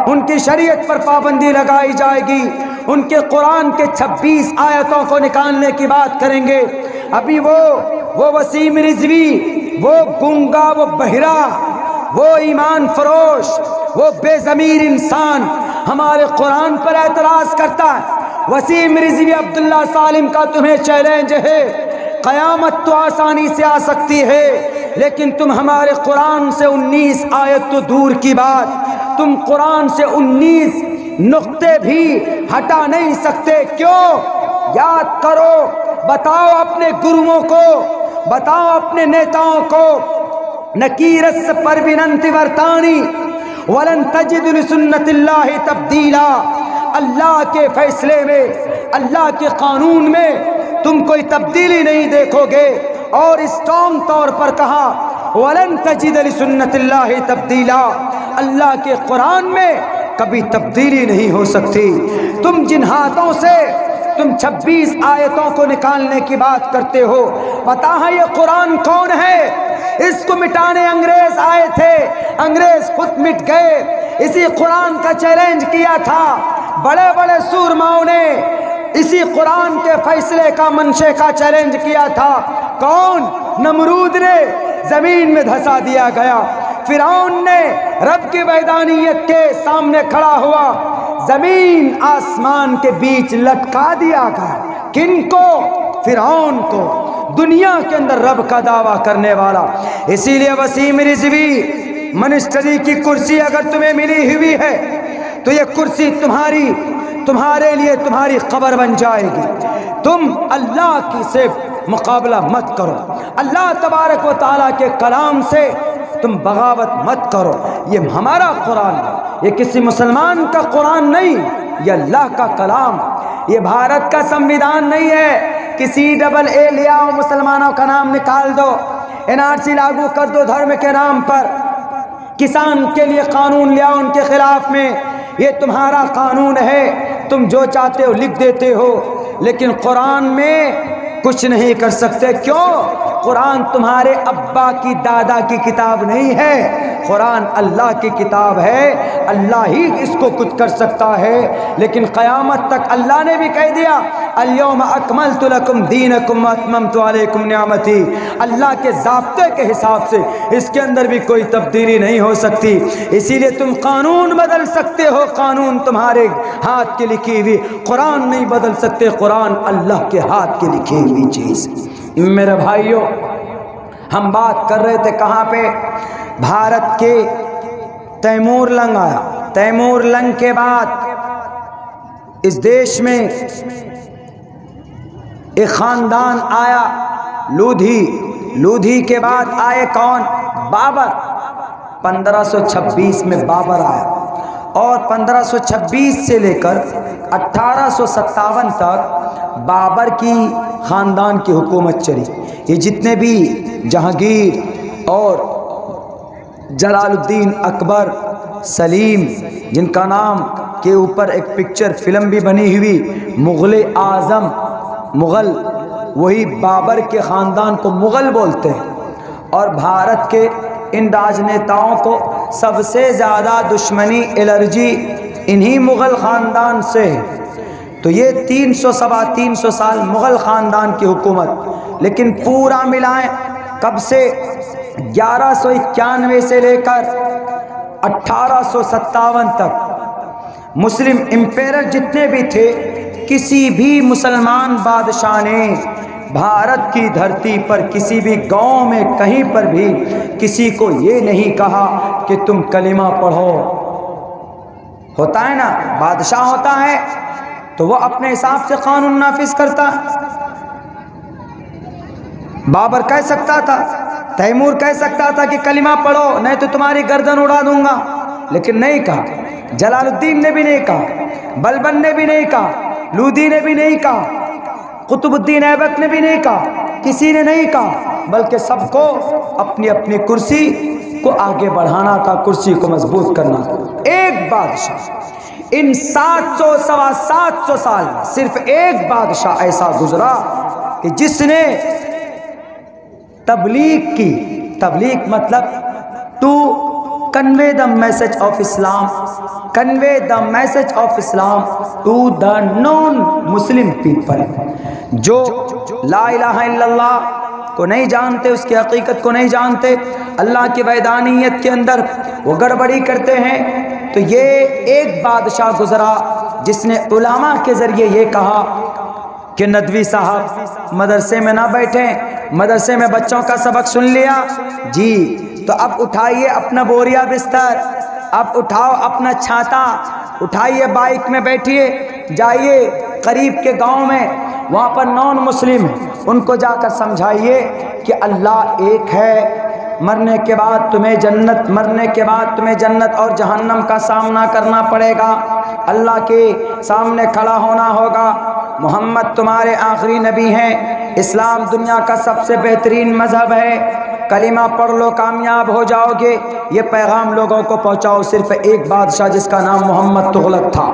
ان کی شریعت پر پابندی لگائی جائے گی، ان کے قرآن کے 26 آیتوں کو نکالنے کی بات کریں گے۔ ابھی وہ وسیم رضوی، وہ گونگا، وہ بہرا، وہ ایمان فروش، وہ بے ضمیر انسان ہمارے قرآن پر اعتراض کرتا ہے۔ وسیم رضوی عبداللہ سالم کا تمہیں چیلنج ہے، قیامت تو آسانی سے آ سکتی ہے، لیکن تم ہمارے قرآن سے 19 آیت تو دور کی بات، تم قرآن سے 19 نقطے بھی ہٹا نہیں سکتے۔ کیوں؟ یاد کرو، بتاؤ اپنے گروؤں کو، بتاؤ اپنے نیتاؤں کو، نکیرس پربننت ورتانی ولن تجد لسنت اللہ تبدیلا۔ اللہ کے فیصلے میں، اللہ کے قانون میں تم کوئی تبدیلی نہیں دیکھو گے، اور اسٹرانگ طور پر کہا وَلَن تَجِدَ لِسُنَّتِ اللَّهِ تَبْدِيلًا، اللہ کے قرآن میں کبھی تبدیلی نہیں ہو سکتی۔ تم جن ہاتھوں سے تم 26 آیتوں کو نکالنے کی بات کرتے ہو، پتہ ہے یہ قرآن کون ہے؟ اس کو مٹانے انگریز آئے تھے، انگریز خود مٹ گئے۔ اسی قرآن کا چیلنج کیا تھا بڑے بڑے سورماؤں نے، اسی قرآن کے فیصلے کا منشے کا چیلنج کیا تھا۔ کون؟ نمرود نے، زمین میں دھسا دیا گیا۔ فرعون نے رب کی وحدانیت کے سامنے کھڑا ہوا، زمین آسمان کے بیچ لٹکا دیا گیا۔ کن کو؟ فرعون کو، دنیا کے اندر رب کا دعویٰ کرنے والا۔ اسی لیے وسیم رضوی، منسٹری کی کرسی اگر تمہیں ملی ہوئی ہے تو یہ کرسی تمہارے لیے تمہاری قبر بن جائے گی۔ تم اللہ کی سے مقابلہ مت کرو، اللہ تبارک و تعالیٰ کے کلام سے تم بغاوت مت کرو۔ یہ ہمارا قرآن ہے، یہ کسی مسلمان کا قرآن نہیں، یہ اللہ کا کلام، یہ بھارت کا سمویدھان نہیں ہے کہ CAA لے آؤ، مسلمانوں کا نام نکال دو، NRC لاگو کر دو دھرم کے نام پر، کسان کے لیے قانون لے آؤ ان کے خلاف میں۔ یہ تمہارا قانون ہے، تم جو چاہتے ہو لکھ دیتے ہو، لیکن قرآن میں کچھ نہیں کر سکتے۔ کیوں؟ قرآن تمہارے ابا کی دادا کی کتاب نہیں ہے، قرآن اللہ کی کتاب ہے، اللہ ہی اس کو کچھ کر سکتا ہے۔ لیکن قیامت تک اللہ نے بھی کہہ دیا الیوم اکملت لکم دینکم واتممت علیکم نعمتی، اللہ کے ضابطے کے حساب سے اس کے اندر بھی کوئی تبدیلی نہیں ہو سکتی۔ اسی لیے تم قانون بدل سکتے ہو، قانون تمہارے ہاتھ کی لکھی ہوئی، قرآن نہیں بدل سکتے، قرآن اللہ کے ہاتھ کی لکھی ہوئی چیز۔ میرے بھائیوں، ہم بات کر رہے تھے کہاں پہ؟ بھارت کے تیمور لنگ آیا، تیمور لنگ کے بعد اس دیش میں ایک خاندان آیا لودھی، لودھی کے بعد آئے کون؟ بابر۔ 1526 میں بابر آیا، اور 1526 سے لے کر 1857 تک بابر کی خاندان کی حکومت چلی۔ یہ جتنے بھی جہانگیر اور جلال الدین اکبر، سلیم، جن کا نام کے اوپر ایک پکچر فلم بھی بنی ہوئی، مغل اعظم، مغل، وہی بابر کے خاندان کو مغل بولتے ہیں۔ اور بھارت کے ان راجنیتاؤں کو سب سے زیادہ دشمنی، الرجی انہی مغل خاندان سے ہے۔ تو یہ 300 سال مغل خاندان کی حکومت، لیکن پورا ملائیں کب سے 1191 سے لے کر 1857 تک مسلم امپیرر جتنے بھی تھے، کسی بھی مسلمان بادشاہ نے بھارت کی دھرتی پر کسی بھی گاؤں میں کہیں پر بھی کسی کو یہ نہیں کہا کہ تم کلمہ پڑھو۔ ہوتا ہے نا، بادشاہ ہوتا ہے تو وہ اپنے حساب سے قانون نافذ کرتا ہے۔ بابر کہہ سکتا تھا، تیمور کہہ سکتا تھا کہ کلمہ پڑھو نہیں تو تمہاری گردن اڑا دوں گا، لیکن نہیں کہا۔ جلال الدین نے بھی نہیں کہا، بلبن نے بھی نہیں کہا، لودھی نے بھی نہیں کہا، قطب الدین ایبک نے بھی نہیں کہا، کسی نے نہیں کہا، بلکہ سب کو اپنی اپنی کرسی کو آگے بڑھانا تھا، کرسی کو مضبوط کرنا تھا۔ ایک بادشاہ، ان 700 سال میں صرف ایک بادشاہ ایسا گزرا کہ جس نے تبلیغ کی، تبلیغ مطلب to convey the message of Islam, convey the message of Islam to the non-Muslim people. جو لا الہ الا اللہ کو نہیں جانتے، اس کی حقیقت کو نہیں جانتے، اللہ کی وحدانیت کے اندر وہ گڑبڑی کرتے ہیں، تو یہ ایک بادشاہ گزرا جس نے علماء کے ذریعے یہ کہا کہ ندوی صاحب مدرسے میں نہ بیٹھیں، مدرسے میں بچوں کا سبق سن لیا جی، تو اب اٹھائیے اپنا بوریا بستر، اب اٹھاؤ اپنا چھاتا، اٹھائیے بائک میں بیٹھیے، جائیے قریب کے گاؤں میں، وہاں پر نان مسلم ان کو جا کر سمجھائیے کہ اللہ ایک ہے، مرنے کے بعد تمہیں جنت، مرنے کے بعد تمہیں جنت اور جہنم کا سامنا کرنا پڑے گا، اللہ کے سامنے کھڑا ہونا ہوگا، محمد تمہارے آخری نبی ہیں، اسلام دنیا کا سب سے بہترین مذہب ہے، کلمہ پڑھ لو کامیاب ہو جاؤ گے، یہ پیغام لوگوں کو پہنچاؤ۔ صرف ایک بادشاہ جس کا نام محمد تغلق تھا،